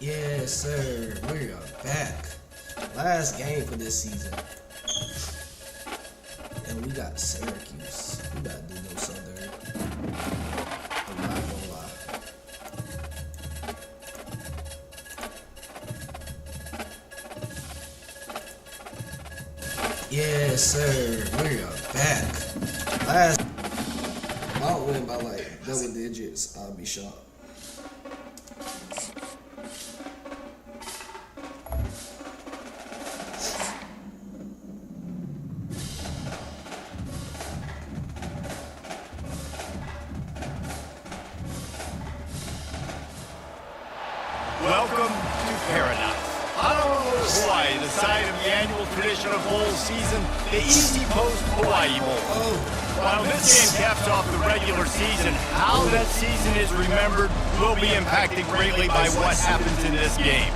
Yes, sir. We are back. Last game for this season. And we got Syracuse. We gotta do no Southern. I'm not gonna lie. Yes, sir. We are back. Last. If I don't win by like double digits, I'll be shocked. Welcome to paradise. Honolulu, Hawaii, the site of the annual tradition of bowl season, the Easy Post Hawaii Bowl. While this game caps off the regular season, how that season is remembered will be impacted greatly by what happens in this game.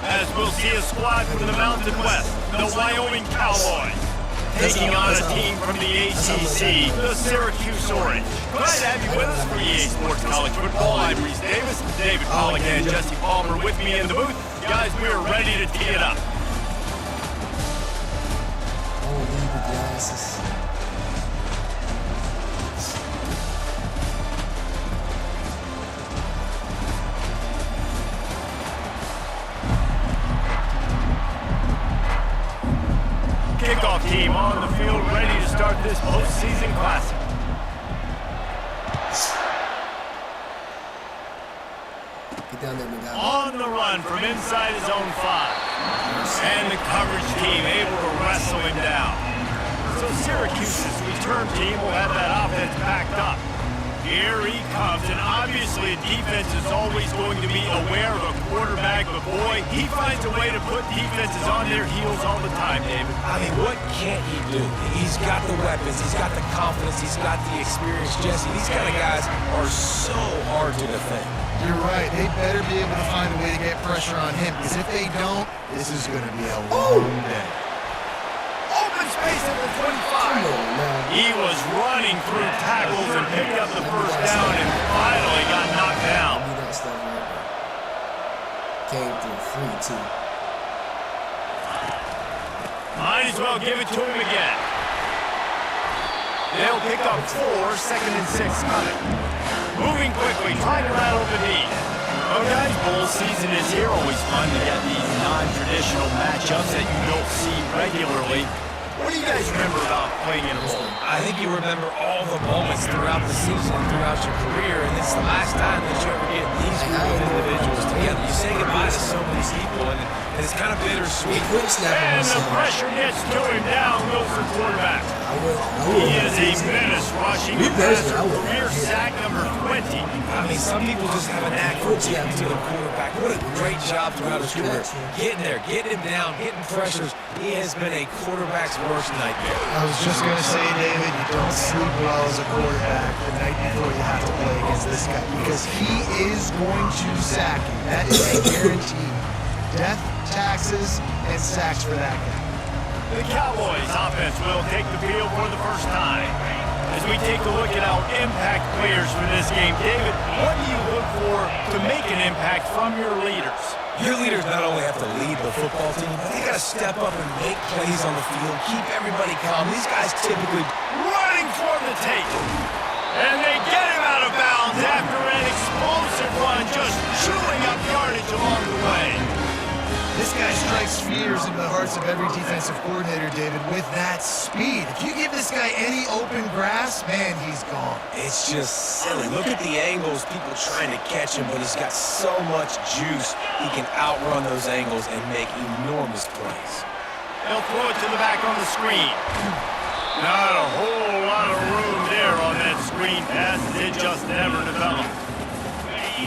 As we'll see a squad from the Mountain West, the Wyoming Cowboys, taking on a team from the ACC, the Syracuse Orange. Glad to have you with us for EA Sports College Football. I'm Reese Davis, David Pollock, and Jesse Palmer with me in the booth. Guys, we are ready to tee it up. Oh, leave the glasses. Kickoff team on the field, ready to start this postseason classic. Get down there, McGowan. On the run from inside his own 5. And the coverage team able to wrestle him down. So Syracuse's return team will have that offense backed up. Here he comes, and obviously defense is always going to be aware of a quarterback, but boy, he finds a way to put defenses on their heels all the time, David. I mean, what can't he do? He's got the weapons, he's got the confidence, he's got the experience. Jesse, these kind of guys are so hard to defend. You're right. They better be able to find a way to get pressure on him, because if they don't, this is going to be a long day. Open space at the 25. He was running through tackles and picked up the first down and finally got knocked down. That stuff right there. Came through free, too. Might as well give it to him again. They'll pick up 4, 2nd and 6 coming. Moving quickly, trying to rattle the knee. Well, guys, bowl season is here. Always fun to get these non-traditional matchups that you don't see regularly. What do you guys remember about playing in a bowl? I think you remember all the moments throughout the season, throughout your career, and it's the last time that you ever get these group of individuals together. You say goodbye to so many people, and it's kind of bittersweet. And the pressure gets to him down, Wilson quarterback. He is a menace rushing the passer, career sack number 20. I mean, some people just have a knack for getting to the quarterback. What a great job throughout his career. Getting there, getting him down, getting pressures. He has been a quarterback's worst nightmare. I was just going to say, David, you don't sleep well as a quarterback the night before you have to play against this guy, because he is going to sack you. That is a guarantee. Death, taxes, and sacks for that guy. The Cowboys offense will take the field for the first time. As we take a look at our impact players for this game, David, what do you look for to make an impact from your leaders? Your leaders not only have to lead the football team, but they got to step up and make plays on the field, keep everybody calm. These guys typically running for the take. And they get him out of bounds after an explosive run, just chewing up yardage along the way. This guy strikes fears into the hearts of every defensive coordinator, David, with that speed. If you give this guy any open grass, man, he's gone. It's just silly. Look at the angles, people trying to catch him, but he's got so much juice. He can outrun those angles and make enormous plays. They'll throw it to the back on the screen. Not a whole lot of room there on that screen pass. It just never developed.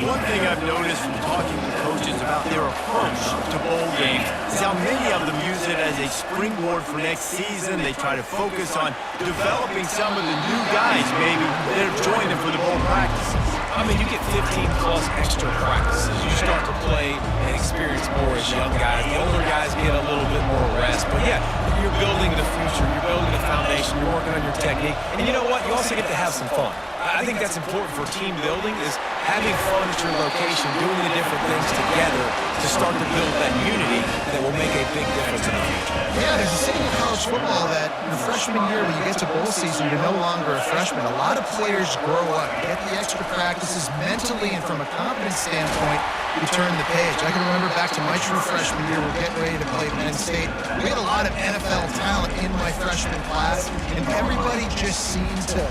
One thing I've noticed from talking to coaches about their approach to bowl games is how many of them use it as a springboard for next season. They try to focus on developing some of the new guys, maybe, that have joined them for the bowl practices. I mean, you get 15-plus extra practices. You start to play and experience more as young guys. The older guys get a little bit more rest. But yeah, you're building the future. You're building the foundation. You're working on your technique. And you know what? You also get to have some fun. I think that's important for team building, is having fun at your location, doing the different things together to start to build that unity that will make a big difference in the future. Yeah, there's a saying in college football that your freshman year, when you get to bowl season, you're no longer a freshman. A lot of players grow up, get the extra practices mentally, and from a confidence standpoint, you turn the page. I can remember back to my true freshman year, we're getting ready to play Penn State. We had a lot of NFL talent in my freshman class, and everybody just seemed to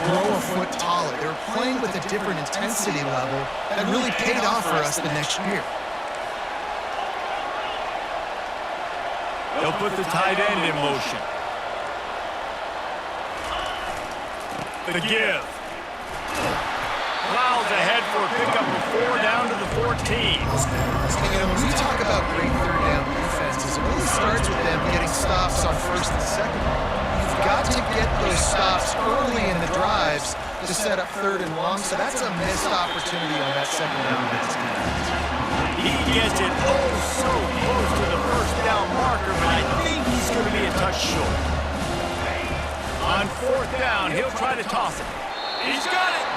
grow a foot taller. They were playing with a different intensity level that really paid off for us the next year. They'll put the tight end in motion. The give. Clouds ahead for a pickup of 4 down to the 14. When we talk about great third down defenses, it really starts with them getting stops on first and second. You've got to get those stops early in the drives to set up third and long, so that's a missed opportunity on that second down defense. He gets it so close to the first down marker, but I think he's going to be a touch short. On 4th down, he'll try to toss it. He's got it!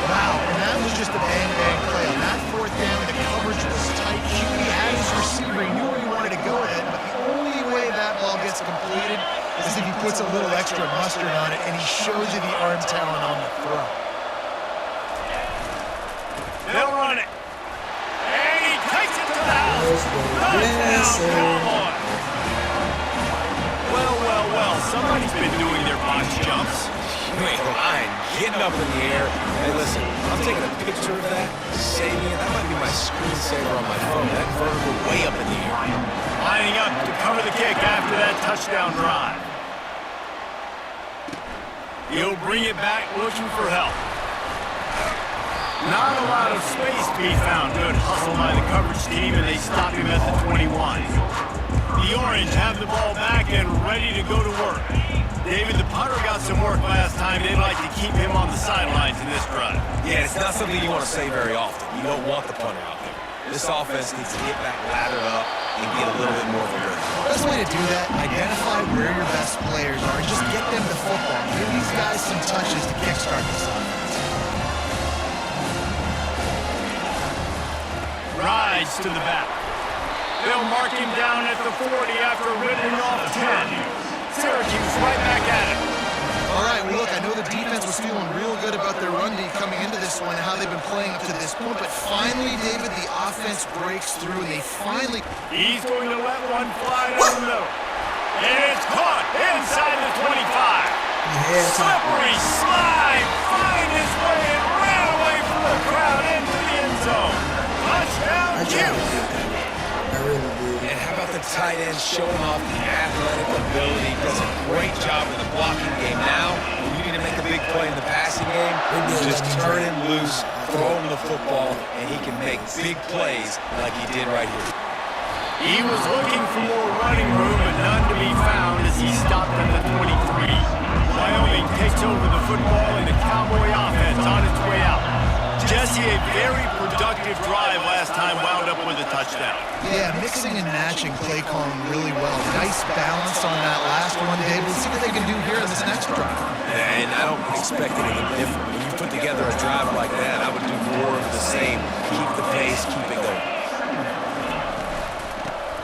Wow, and that was just a bang-bang play. On that 4th down, the coverage was tight. He had his receiver. He knew where he wanted to go with it, but the only way that ball gets completed is if he puts a little extra mustard on it, and he shows you the arm talent on the throw. They'll run it. And he takes it to the house. Touchdown, Cowboys. Well, somebody's been doing their box jumps. You ain't lying. Getting up in the air. Hey, listen, I'm taking a picture of that, saving it. That might be my screensaver on my phone. That vertical way up in the air. Lining up to cover the kick after that touchdown drive. He'll bring it back looking for help. Not a lot of space to be found. Good hustle by the coverage team, and they stop him at the 21. The Orange have the ball back and ready to go to work. David, the punter got some work last time. They'd like to keep him on the sidelines in this drive. Yeah, it's not something you want to say very often. You don't want the punter out there. This offense needs to get back lathered up and get a little bit more of a rhythm. The best way to do that, identify where your best players are and just get them the football. Give these guys some touches to kickstart this offense. Rides to the back. They'll mark him down at the 40 after ripping off 10. Syracuse right back at it. All right, well, look, I know the defense was feeling real good about their run D coming into this one and how they've been playing up to this point, but finally, David, the offense breaks through, and they finally... He's going to let one fly down the middle. And it's caught inside the 25. Slippery slide, find his way and ran away from the crowd into the end zone. Touchdown, Houston. And how about the tight end showing off the athletic ability? Does a great job in the blocking game. Now, when you need to make a big play in the passing game, you just turn him loose, throw him the football, and he can make big plays like he did right here. He was looking for more running room, but none to be found as he stopped at the 23. Wyoming takes over the football, and the Cowboy offense on its way out. Jesse, a very productive drive last time, wound up with a touchdown. Yeah, mixing and matching play calling really well. Nice balance on that last one, Dave. We'll see what they can do here in this next drive. And I don't expect anything different. When you put together a drive like that, I would do more of the same. Keep the pace, keep it going.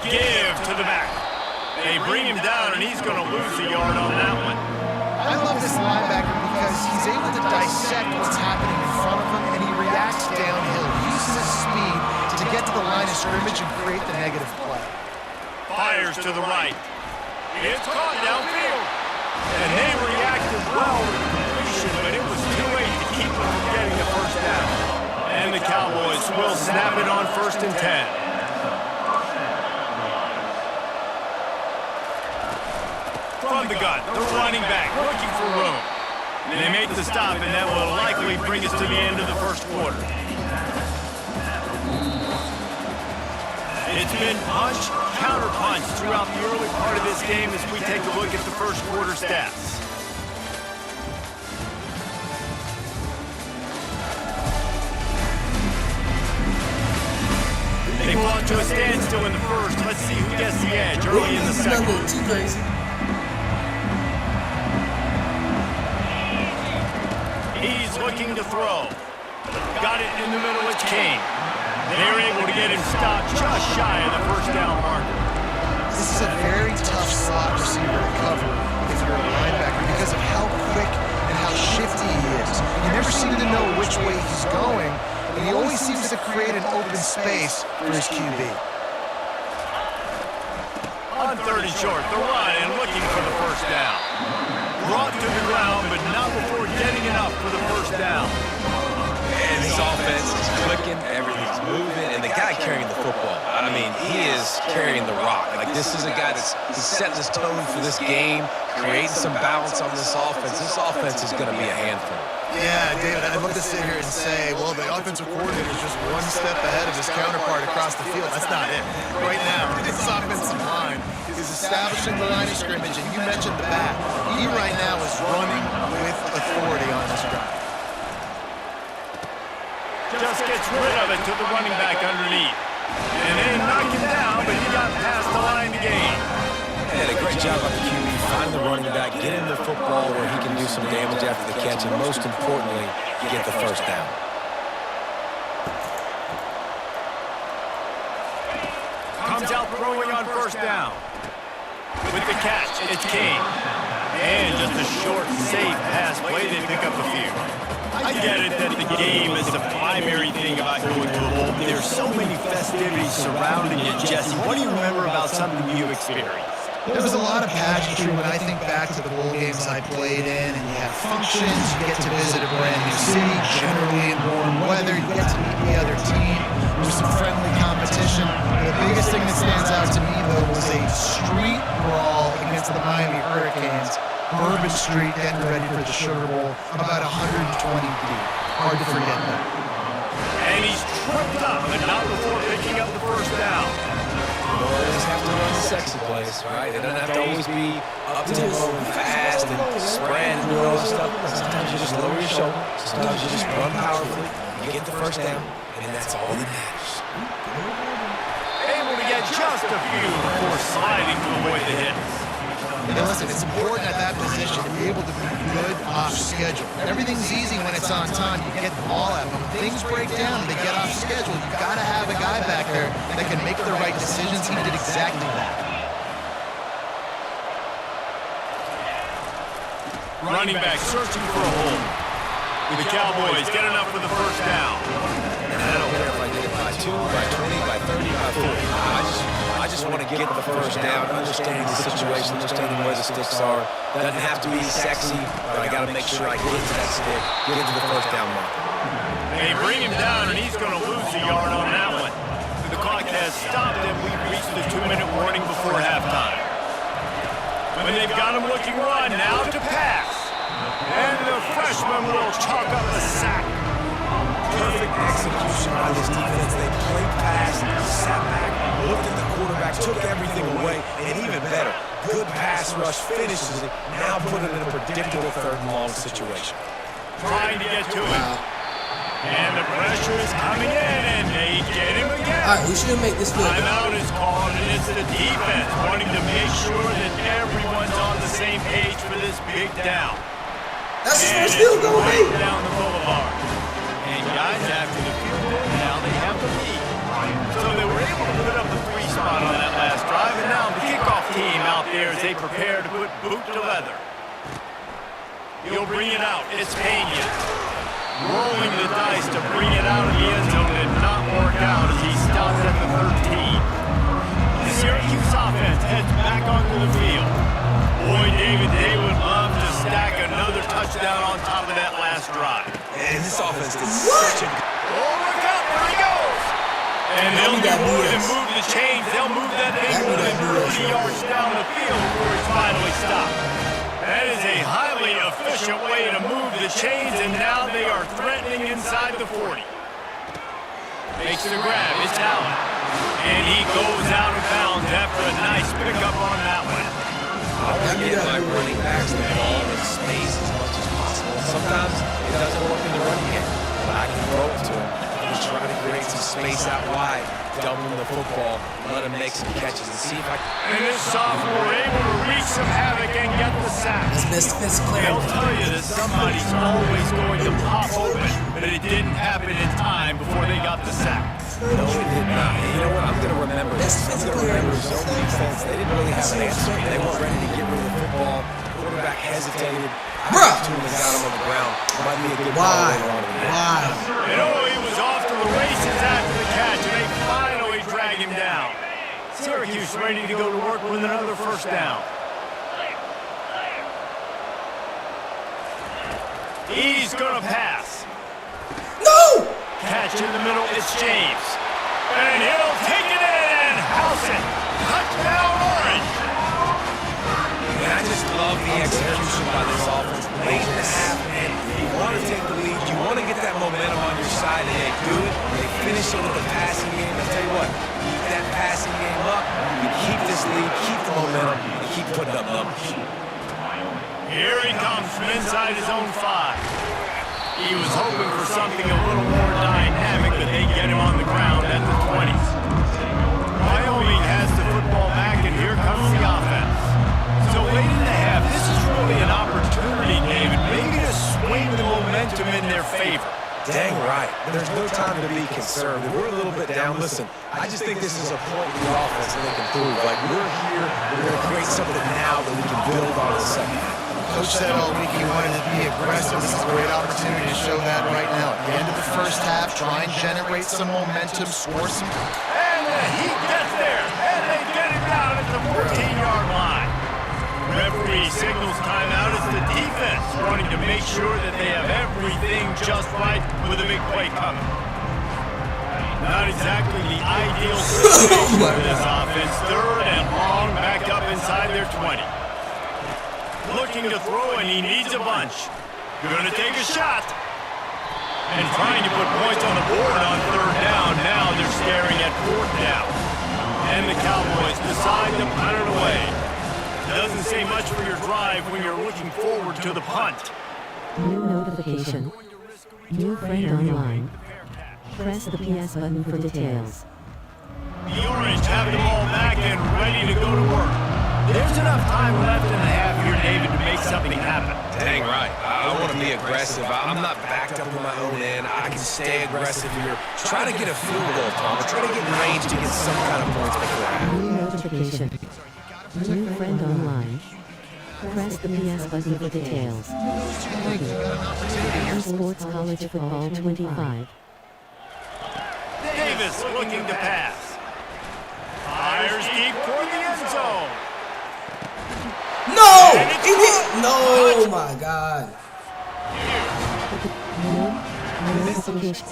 Give to the back. They bring him down, and he's going to lose a yard on that one. I love this linebacker because he's able to dissect what's happening in front of him, and he reacts downhill. He uses his speed to get to the line of scrimmage and create the negative play. Fires to the right. It's caught downfield. And they reacted well with the completion, but it was too late to keep them from getting the first down. And the Cowboys will snap it on 1st and 10. From the gun, the running back looking for room. They make the stop, and that will likely bring us to the end of the first quarter. It's been punch, counter-punch throughout the early part of this game as we take a look at the first quarter stats. They brought to a standstill in the first. Let's see who gets the edge early in the second. He's looking to throw. Got it in the middle with King. They were able to get him stopped just shy of the first down marker. This is a very tough slot receiver to cover if you're a linebacker because of how quick and how shifty he is. You never seem to know which way he's going, and he always seems to create an open space for his QB. On 30 short, the run and looking for the first down. Brought to the ground, but not before getting enough for the first down. And his offense is clicking, everything's moving, and the guy carrying the football, I mean, he is carrying the rock. Like, this is a guy he's setting his tone for this game, creating some balance on this offense. This offense is going to be a handful. Yeah, David, I'd love to sit here and say, well, the offensive coordinator is just one step ahead of his counterpart across the field. That's not it. Right now, this offensive line is establishing the line of scrimmage, and you mentioned the back. He right now is running with authority on this drive. Just gets rid of it to the running back underneath. And then knock him down, but he got past the line to gain. They did a great job on the QB, find the running back, get him the football where he can do some damage after the catch, and most importantly, get the first down. Comes out throwing on first down. With the catch, it's King. And just a short, safe pass play, they pick up a few. I get it that the game is the primary thing about going to a bowl. There's so many festivities surrounding it, Jesse. What do you remember about something you experienced? There was a lot of pageantry when I think back to the bowl games I played in, and you have functions, you get to visit a brand new city, generally in warm weather, you get to meet the other team, there was some friendly competition. The biggest thing that stands out to me, though, was a street brawl against the Miami Hurricanes. Bourbon Street getting ready for the Sugar Bowl, about 120 deep. Hard to forget that. And he's tripped up, but not before picking up the first down. You always have to run the sexy plays, right? It doesn't have to always be up-tempo and fast and spread and do all that stuff. Sometimes you just lower your shoulder. Sometimes you just run powerfully. You get the first down, and that's all that matters. Able to get just a few before sliding to avoid the hits. Now listen, it's important at that position to be able to be good off schedule. Everything's easy when it's on time. You get the ball out. But when things break down and they get off schedule, you've got to have a guy back there that can make the right decisions. He did exactly that. Running back searching for a hole. The Cowboys get enough for the first down. And I don't care if I did it by 2, by 20, by 30, by 40. I just want to get the first down, understanding the situation, understanding where the sticks are. Doesn't have to be sexy, but I got to make sure I get to that stick, get to the first down mark. They bring him down, and he's going to lose a yard on that one. The clock has stopped, and we've reached the 2-minute warning before halftime. When they've got him looking run, now to pass. And the freshman will chalk up a sack. Perfect execution by this defense. They played pass, sat back, looked at the quarterback, took everything away, and even better, good pass rush, finishes it, now put it in a predictable third and long situation. Trying to get to him. And the pressure is coming in, and they get him again. All right, we should make this field. Timeout is called, and it's the defense wanting to make sure that everyone's on the same page for this big down. That's his first field goal, right mate. down the boulevard. And guys, after the field goal, now they have the lead. So they were able to put up the 3 spot on that last drive, and now the kickoff team out there as they prepare to put boot to leather. He'll bring it out. It's Pena. Rolling the dice to bring it out of the end zone did not work out as he stopped at the 13. The Syracuse offense heads back onto the field. Boy, David, they would love to stack another touchdown on top of that last drive. And this offense is such a... Oh, look out, there he goes! And they'll do more than move the chains. They'll move that thing more than 30 yards down the field before it's finally stopped. That is a highly efficient way to move the chains, and now they are threatening inside the 40. Makes the grab, it's Allen. And he goes out of bounds after a nice pickup on that one. I want to get my running backs the ball in space as much as possible. Sometimes it doesn't work in the running game, but I can throw it to him. If just try to create some space out wide, double him the football, let him make some catches, and see if I can. And this sophomore able to wreak some havoc and get the sack. That's best defensive They'll player. tell you that somebody's always going to pop open, but it didn't happen in time before they got the sack. No, it did not. And you know what? I'm going to remember this. I'm going to remember zone defense. They didn't really have an answer. They weren't ready to get rid of the football. Quarterback hesitated. Bruh. Got him on the ground. Might be a good Why? call later on in the game. Why? And he was off to the races after the catch, and they finally drag him down. Syracuse ready to go to work with another first down. He's gonna pass. No! Catch in the middle, it's James. And he'll take it in and house it. Touchdown Orange. And I just love the execution by this offense. Late in the half, and you want to take the lead. You want to get that momentum on your side, and they do it. They finish it with the passing game. I'll tell you what, keep that passing game up. You keep this lead, keep the momentum, and keep putting up numbers. Here he comes from inside his own 5. He was hoping for something a little more dynamic, but they get him on the ground at the 20. Wyoming has the football back, and here comes the offense. So late in the half, this is really an opportunity, David, maybe to swing the momentum in their favor. Dang right. There's no time to be concerned. If we're a little bit down, listen, I just think this is a point in the offense that they can prove. Like, we're here, we're going to create something now that we can build on in the second half. Coach said all week he wanted to be aggressive. This is a great opportunity to show that right now. At the end of the first half, try and generate some momentum, score some. And he gets there, and they get him down at the 14-yard line. Referee signals timeout as the defense running to make sure that they have everything just right with a big play coming. Not exactly the ideal situation for this offense. 3rd and long, back up inside their 20. Looking to throw, and he needs a bunch. Gonna take a shot. And trying to put points on the board on 3rd down. Now they're staring at 4th down. And the Cowboys decide to punt it away. Doesn't say much for your drive when you're looking forward to the punt. New notification. New friend online. Press the PS button for details. The Orange have the ball back and ready to go to work. There's enough time left in the half here, David, to make something happen. Dang right. I want to be aggressive. I'm not backed up on my own end. I can stay aggressive here. Try to get a field goal, Tom. Try to get in range to get some kind of points before half. New notification. New friend online. Press the PS button for details. Sports College Football 25. Davis looking to pass. Fires deep toward the end zone. No! He did. No, my God. Notification.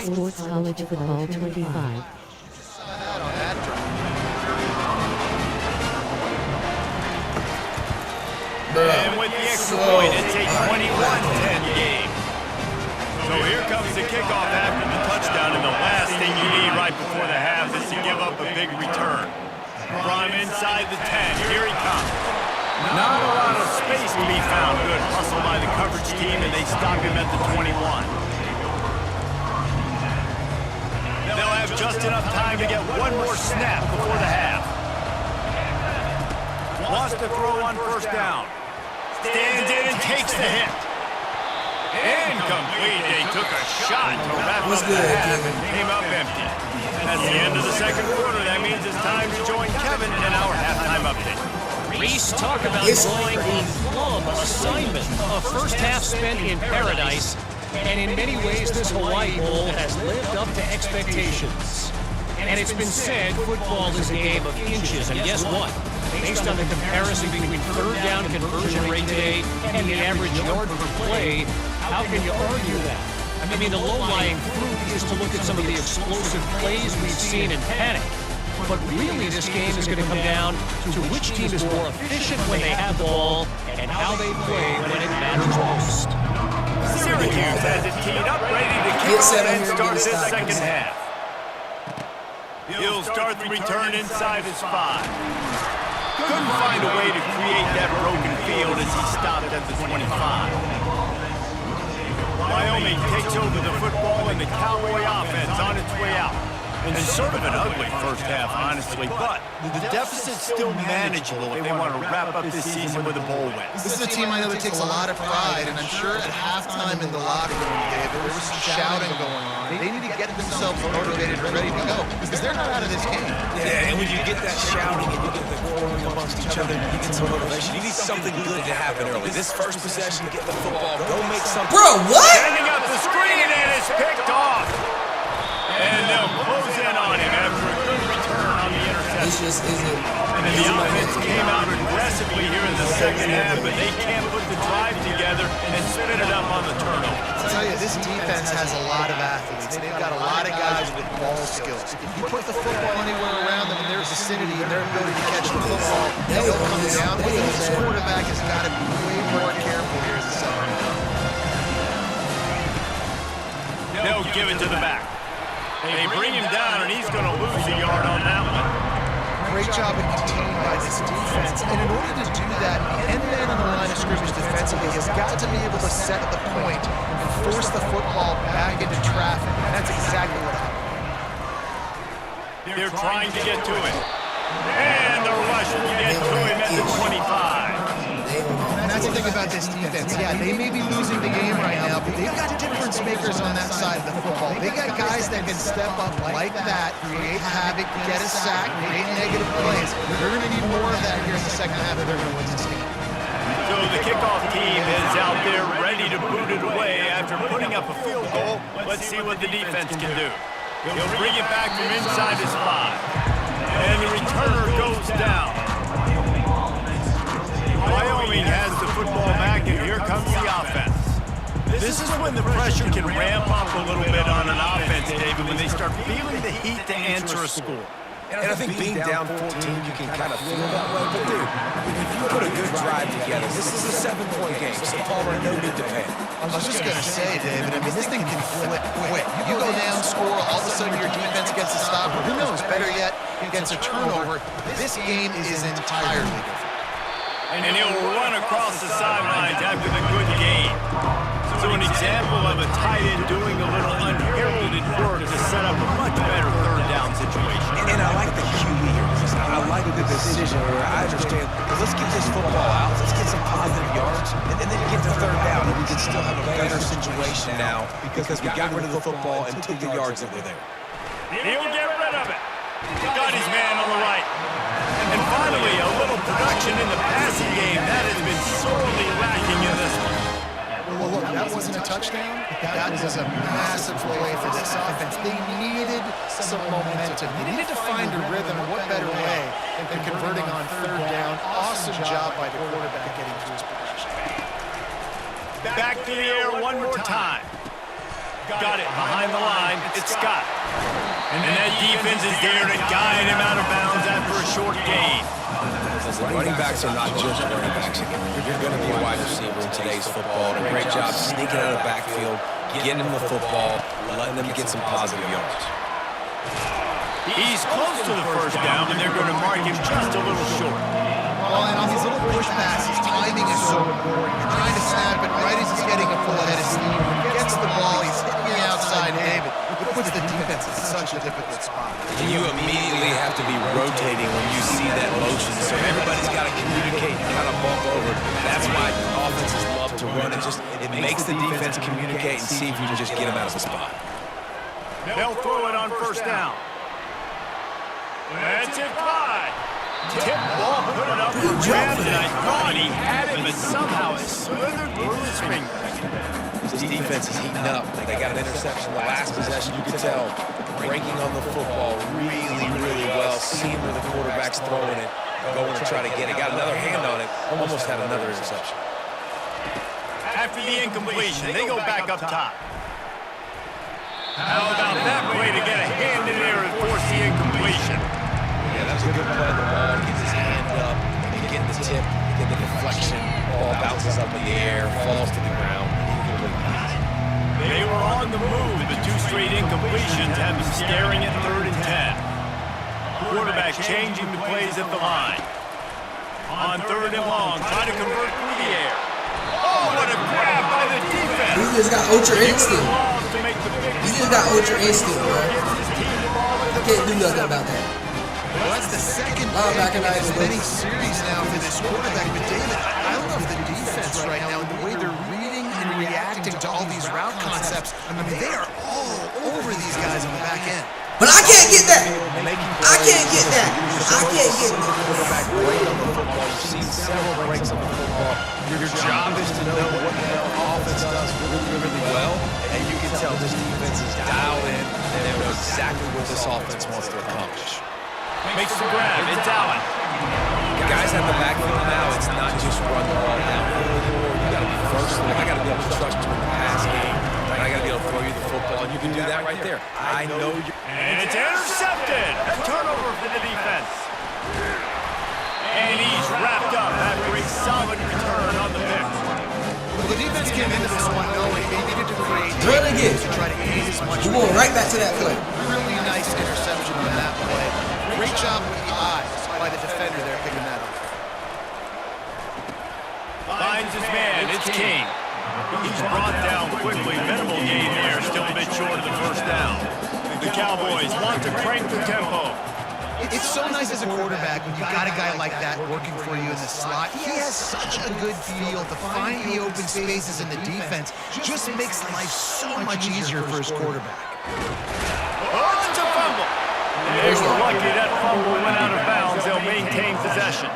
Sports College Football 25. And with the extra point, it's a 21-10 game. So here comes the kickoff after the touchdown, and the last thing you need right before the half is to give up a big return. From inside the 10, here he comes. Not a lot of space to be found. Good hustle by the coverage team, and they stop him at the 21. They'll have just enough time to get one more snap before the half. Wants to throw on 1st down. Stands in and takes the hit. Incomplete. They took a shot to wrap up the half and came up empty. That's the end of the 2nd quarter. That means it's time to join Kevin in our halftime update. Reese, talk about drawing a plum assignment. A first half spent in paradise, and in many ways this Hawaii Bowl has lived up to expectations. And it's been said football is a game of inches, and guess what? Based on the comparison between 3rd down conversion rate today and the average yard per play, how can you argue that? I mean, the low-lying fruit is to look at some of the explosive plays we've seen in panic. But really, this game is going to come down to which team is more efficient when they have the ball and how they play when it matters most. Syracuse has it teed up, ready to kick off and start this 2nd half. He'll start the return inside his 5. Couldn't find a way to create that broken field as he stopped at the 25. Wyoming takes over the football and the Cowboy offense on its way out. And sort of an ugly first half, honestly, but the deficit's still manageable if they want to wrap up this season with a bowl win. This is a team I know that takes a lot of pride, and I'm sure at halftime in the locker room, David, there was some shouting going on. They need to get themselves motivated and ready to go, because they're not out of this game. Yeah, and when you get that shouting and you get the quarreling amongst each other, you get some motivation. You need something good to happen early. This first possession, get the football, go make something. Bro, what? Sending up the screen, and it's picked off. And they'll close in on him after a good return on the interception. This just isn't. And the offense came out aggressively here in the second half, but they can't put the drive together and spit it up on the turnover. I'll tell you, this defense has a lot of athletes. They've got a lot of guys with ball skills. If you put the football anywhere around them in their vicinity and their ability to catch the football, they'll come down with it. This quarterback has got to be way more careful here as a center. They'll give it to the back. They bring him down, and he's going to lose a yard on that one. Great job in containing by this defense. And in order to do that, the end man on the line of scrimmage defensively has got to be able to set the point and force the football back into traffic. And that's exactly what happened. They're trying to get to him. And the rush will get to him at the 25. And that's the thing about this defense. Yeah, they may be losing the game right now, but they've got difference makers on that side of the football. They got guys that can step up like that, create havoc, get a sack, create negative plays. They're going to need more of that here in the second half if they're going to win this game. So the kickoff team is out there ready to boot it away after putting up a field goal. Let's see what the defense can do. He'll bring it back from inside his 5. And the returner goes down. Wyoming has the football back, and here comes the offense. This is when the pressure can ramp up a little bit on an offense, David, when they start feeling the heat to answer a score. And I think being down 14, you can kind of feel that way. But, dude, if you put a good drive together, this is a 7-point game, so Palmer, no need to panic. I was just going to say, David, I mean, this thing can flip quick. You go down, score, all of a sudden your defense gets a stop, or who knows, better yet, gets a turnover. This game is entirely different. And he'll run across the sidelines after the good game. So an example of a tight end doing a little unheralded work to set up a much better third down situation. And I like the QE here. I like the decision where I understand, let's get this football out, let's get some positive yards, and then get to third down, and we can still have a better situation now because we got rid of the football and took the yards that were there. He'll get rid of it. Got his man on the right. And finally, a little production in the passing game. That has been sorely lacking in this one. Well, look, that wasn't a touchdown. That was a massive play for this offense. They needed some momentum. They needed to find a rhythm. What better way than converting on third down? Awesome job by the quarterback getting to his position. Back to the air one more time. Got it behind the line. It's Scott. And that defense is there to guide him out of bounds after a short gain. Running backs are not just running backs. You're going to be a wide receiver in today's football. And a great job sneaking out of the backfield, getting them the football, letting them get some positive yards. He's close to the first down, and they're going to mark him just a little short. Well, and on these little push passes, timing is so important. You're trying to snap it right as he's getting a full head of steam. When he gets the ball, he's hitting the outside, David. It puts the defense in such a difficult spot. And you immediately have to be rotating when you see that motion, so everybody's got to communicate and kind of bump over. That's why offenses love to run. It makes the defense communicate and see if you can just get them out of the spot. They'll throw it on first down. That's it, 5. Tip ball, put it up for grabs, and I thought he had it, but somehow it slithered through his fingers. This defense is heating up. They got an interception the last possession. You could tell breaking on the football really well, seeing where the quarterback's throwing it, going to try to get it. Got another hand on it, almost had another interception. After the incompletion, they go back up top. How about that way to get a hand in there and force the incompletion? Yeah, that's a good play on the ball. Gets his hand up, getting the tip, get the deflection. Ball bounces up in the air, falls to the ground. They were on the move, but 2 straight incompletions have them staring at 3rd and 10. Quarterback changing the plays at the line. On 3rd and long, trying to convert through the air. Oh, what a grab by the defense. He just got ultra instinct. To make the big He just got ultra instinct, bro. I can't do nothing about that. Well, that's the second Linebacker night in is many series now for this quarterback. But David, I love the defense right now and the way they're reading and reacting to all these route concepts. I mean, they are all over these guys on the back end. But I can't get that. I can't get that. I can't get that. Quarterback break on the football. You've seen several breaks on the football. Your job is to know what the offense does really well, and you can tell this defense is dialed in and they know exactly what this offense wants to accomplish. Makes the grab. It's Allen. Guys at the backfield now, it's not just run the ball downfield anymore. You got to be versatile. I got to be able to trust you in the pass game. I got to be able to throw you the football, and you can do that right there. I know you. And it's intercepted. A turnover for the defense. And he's wrapped up after a solid return on the pick. Well, the defense came into this one knowing they needed to create Run again. to try to gain as much. We're going right back to that play. Really nice interception on that play. Great job with the eyes by the defender there picking that up. Finds his man. It's King. He's brought down quickly. Minimal gain there. Still a bit short of the first down. The Cowboys want to crank the tempo. It's so nice as a quarterback when you got a guy like that working for you in the slot. He has such a good feel to find the open spaces in the defense. Just makes life so much easier for his quarterback. Oh, it's a fumble. They were lucky that fumble went out of bounds. They'll maintain possession.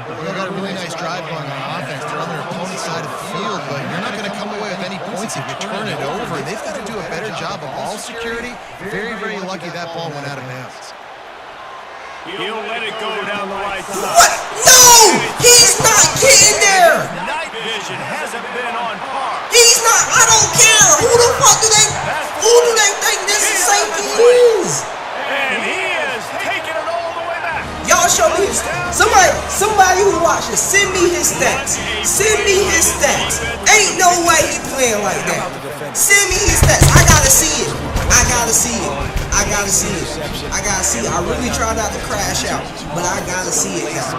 They've got a really nice drive going on offense. They're on their opponent's side of the field, but you're not going to come away with any points if you turn it over. They've got to do a better job of ball security. Very, very lucky that ball went out of bounds. He'll let it go down the right side. What? No! He's not getting there! Night vision hasn't been on par. He's not. I don't care. Who the fuck do they think this is safety is? And he is taking it all the way back. Y'all show me his somebody who watches, send me his stats. Send me his stats. Ain't no way he playing like that. Send me his stats. I gotta see it. I gotta see it. I gotta see it. I gotta see it. I really try not to crash out, but I gotta see it now.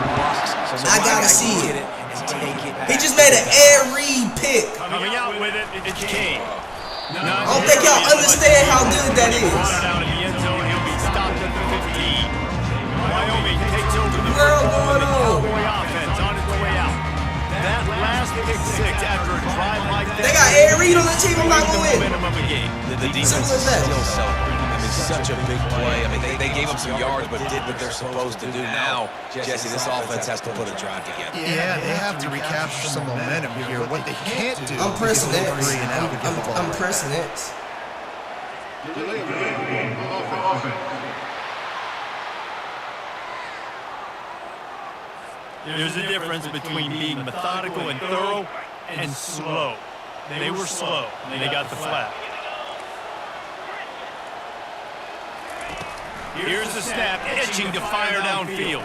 I gotta see it. He just made an air read pick. Coming out with it, it's King. I don't think y'all understand how good that is. Down in the end zone, he'll be stopped at the 15. Wyoming takes over the World football going and the on. Cowboy offense on its way out. That last pick six after a drive like that. They got air read on the team. I'm not gonna win. Minimum a game. The defense Simple is as that. still celebrating. I mean, such a big play. I mean, they gave him some yards, but did what they're supposed to do. Now, Jesse, this offense has to put a drive together. Yeah, they have to recapture some momentum here. What they can't do I'm pressing is go X. 3 and out and give the ball I'm away. pressing X. There's a difference between being methodical and thorough and slow. They were slow, and they got the flag. Here's the snap, itching to fire downfield.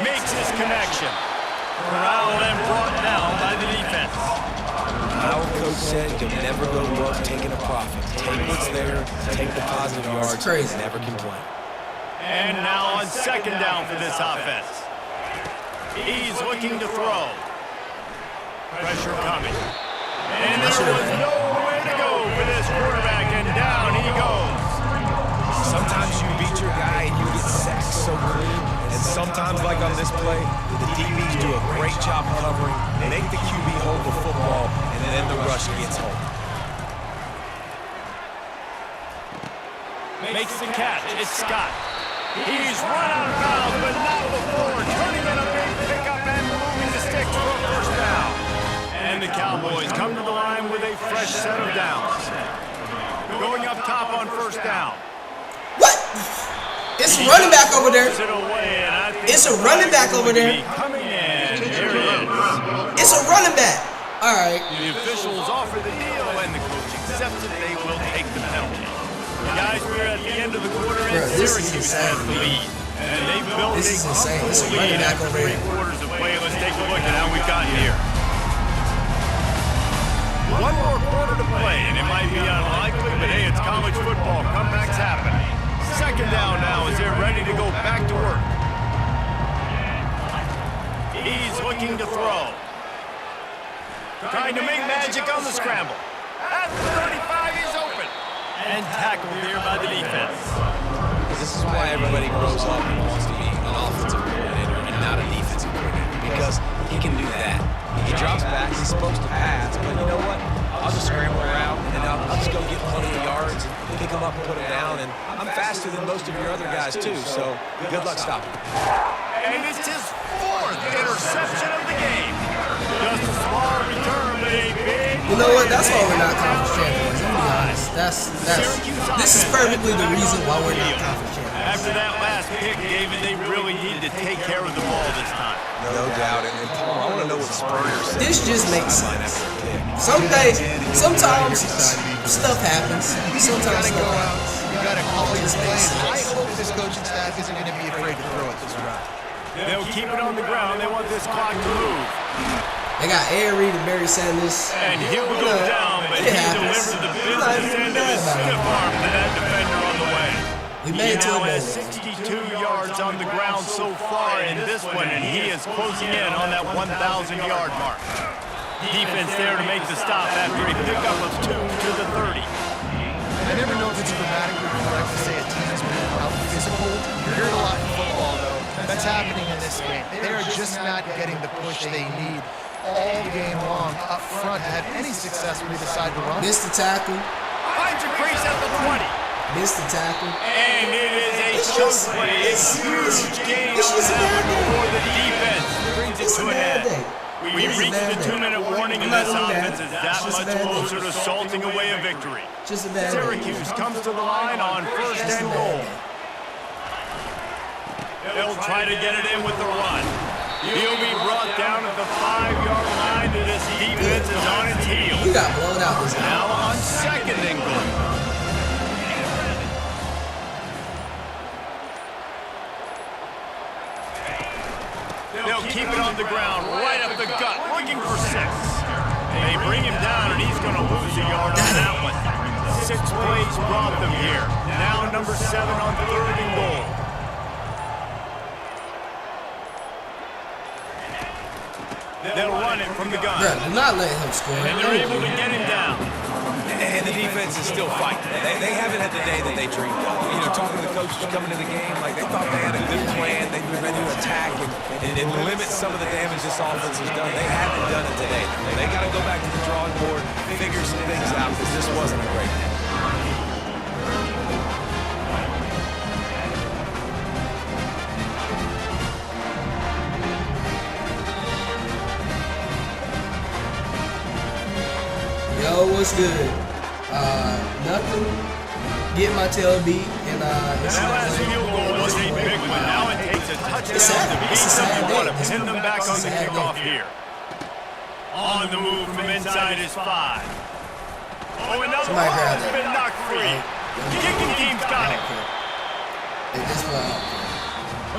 Makes his connection. Corralled and brought down by the defense. Our coach said you'll never go broke taking a profit. Take what's there, take the positive yards, crazy. and never complain. And now on second down for this offense. He's looking to throw. Pressure coming. And there was nowhere to go for this quarterback, and down he goes. Sometimes you beat your guy and you get sacked so clean, and sometimes, like on this play, the DBs do a great job covering, make the QB hold the football, and then the rush gets home. Makes the catch. It's Scott. He's run out of bounds, but not before turning in a big pickup and moving the sticks for a first down. And the Cowboys come to the line with a fresh set of downs. Going up top on first down. What? It's a running back over there. It's a running back over there. Coming in. There it is. It's a running back. All right. The officials offer the deal, and the coach accepts that they will take the penalty. Guys, we're at the end of the quarter, and Bro, this is Syracuse insane. has the lead. And they've built This is insane. It's a comfortable running lead back after over 3 here. quarters of play. Let's take a look at how we've gotten here. One more quarter to play, and it might be unlikely, but hey, it's college football. Comebacks happen. Second down now as they're ready to go back to work. He's looking to throw. Trying to make magic on the scramble. At the 35, he's open. And tackled here by the defense. This is why everybody grows up and wants to be an offensive coordinator and not a defensive coordinator, because he can do that. He drops back, he's supposed to pass, but you know what? I'll just scramble around, and I'll just go get plenty of yards, and pick them up and put them down, and I'm faster than most of your other guys, too, so good luck stopping. And it's his 4th interception of the game. Just a small return, but a big... You know what? That's why we're not conference champions. I'm be honest. This is perfectly the reason why we're not conference champions. After that last pick, David, they really needed to take care of the ball this time. No doubt, and Paul, I want to know what Spurrier said. This just makes sense. Sometimes stuff happens. Sometimes You stuff happens. gotta call your Just play. makes I sense. hope this coaching staff isn't going to be afraid to throw it this route. They'll keep it on the ground. They want this clock to move. They got Aaron Reed and Barry Sanders. And he'll go down, but he delivered the business end of his stiff arm to that defender on the way. We He made it to now a has bowl. 62 yards on the ground so far in this one, and he is closing in on that 1,000-yard mark. Defense there to make the stop after a pickup of 2 to the 30. I never know if it's grammatically correct to say a team has been out physical. You hear it a lot in football, though. That's happening in this game. They are just not getting the push they need all game long up front to have any success when they decide to run. Missed the tackle. Finds a crease at the 20. Missed the tackle. And it is a It's chunk just- play. A huge gain it's on just a that bad day. for the defense. Brings it It's a to an bad end. day. We It's a reached bad the day. 2-minute warning, and I'm not this gonna be offense mad. is that It's just a much bad day. closer to salting away a victory. Just a bad day. Syracuse comes to the line on first Just a and bad goal. day. They'll try to get it in with the run. He'll be brought down at the 5-yard line, and this defense is on its We heels. got blown out this game. Now on second and goal. They'll keep it on the ground, right up the gut, looking for 6. They bring him down, and he's going to lose a yard on that one. 6 plays brought them here. Now number 7 on third and goal. They'll run it from the gun. Bro, do not let him score. And they're able to get him down. And the defense is still fighting. They haven't had the day that they dreamed of. You know, talking to the coaches coming to the game, like they thought they had a good plan. They'd been ready to attack and limit some of the damage this offense has done. They haven't done it today. They got to go back to the drawing board, figure some things out, because this wasn't a great day. Yo, what's good? Nothing. Get my tail beat and it's That last field goal was a big one. Now it takes a touchdown to beat them. You want to pin them back on the kickoff here. On the move from inside his 5. Oh, another Somebody ball grab has that. been knocked free. Kicking team's got it. Hey, this one.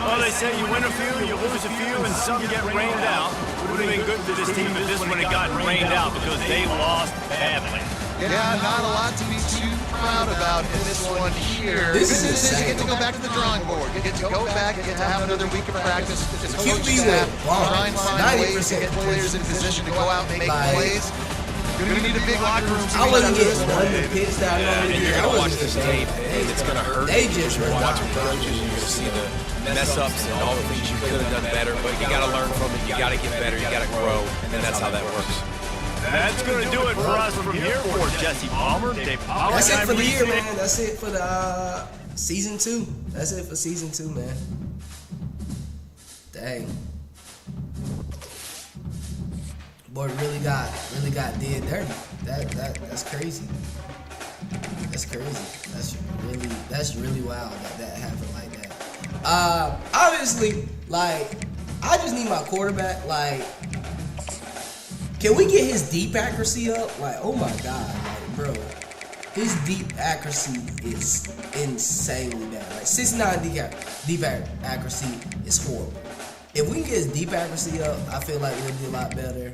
Well, they say you win a few, you lose a few, and some get rained out. Would have been good for this team if this one had gotten rained out because they lost badly. Yeah, not a lot to be too proud about in this one here. This is Good news insane. you get to go back to the drawing board. You get to go back, you get to have another week of practice. As a QB coaching staff, went bomb. try and find ways to 90% get players in position to go out and make Like- plays. You're going to need a big locker room. I wasn't getting none of the picks that I And normally you're get. I going to watch wasn't this getting tape, and it's going to hurt. They just You're were watching not. coaches, you're going to see the mess-ups and all the things you could have done better, but you got to learn from it. You got to get better. You got to grow, and that's how that works. That's going to do it for us from here for Jesse Palmer, Dave Pollard. That's it and for the year, Reese man. That's it for the season 2. That's it for season 2, man. Dang. Boy, really got did dirty. That's crazy. That's crazy. That's really wild that happened like that. Obviously, like, I just need my quarterback. Like, can we get his deep accuracy up? Like, oh my god, like, bro, his deep accuracy is insanely bad. Like 69 deep accuracy is horrible. If we can get his deep accuracy up, I feel like we'll be a lot better.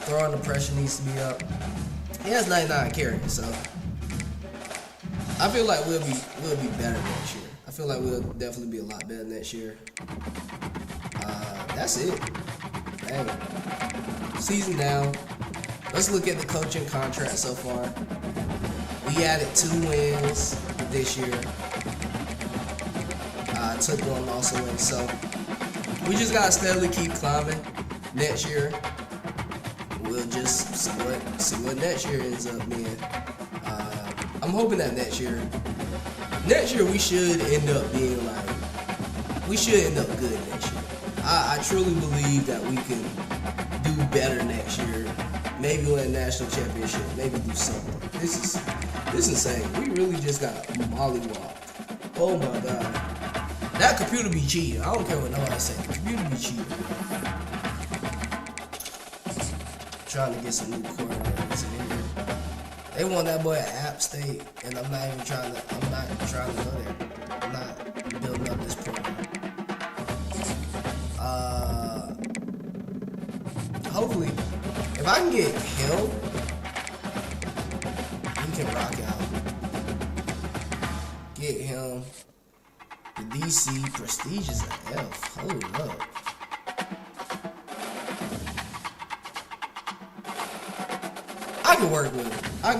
Throwing the pressure needs to be up. He has 99 carries, so I feel like we'll be better next year. I feel like we'll definitely be a lot better next year. That's it. Dang. season down. Let's look at the coaching contract so far. We added 2 wins this year. Took 1 loss away, so we just gotta steadily keep climbing. Next year, we'll just see what next year ends up being. I'm hoping that next year we should end up being we should end up good next year. I truly believe that we can do better next year. Maybe win a national championship. Maybe do something. This is insane. We really just got mollywopped. Oh my god. That computer be cheating. I don't care what nobody say. The computer be cheating. Trying to get some new quarterbacks in here. They want that boy at App State, and I'm not trying to go there. I'm not building up this program. Hopefully, if I can get Hill, he can rock out. Get him. The DC Prestige is an F. Hold up. I can work with him. I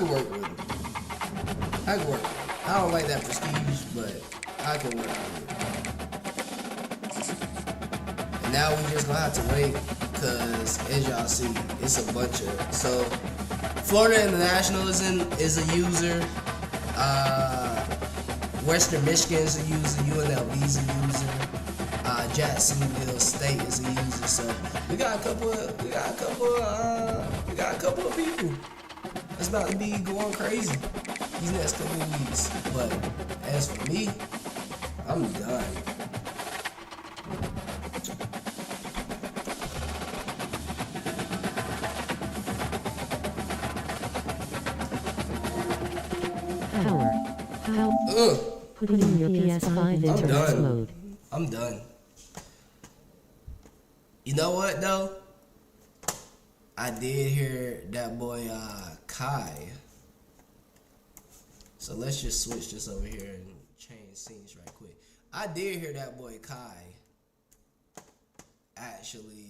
don't like that Prestige, but I can work with it. And now we just gonna have to wait, because as y'all see, it's a bunch of. So Florida International is a user. Western Michigan is a user. UNLV is a user. Jacksonville State is a user. So we got a couple of people. It's about to be going crazy these next couple of weeks. But as for me, I'm done. Putting your PS5 into rest mode. I'm done. You know what though? I did hear that boy Kai. So let's just switch this over here and change scenes right quick. I did hear that boy Kai actually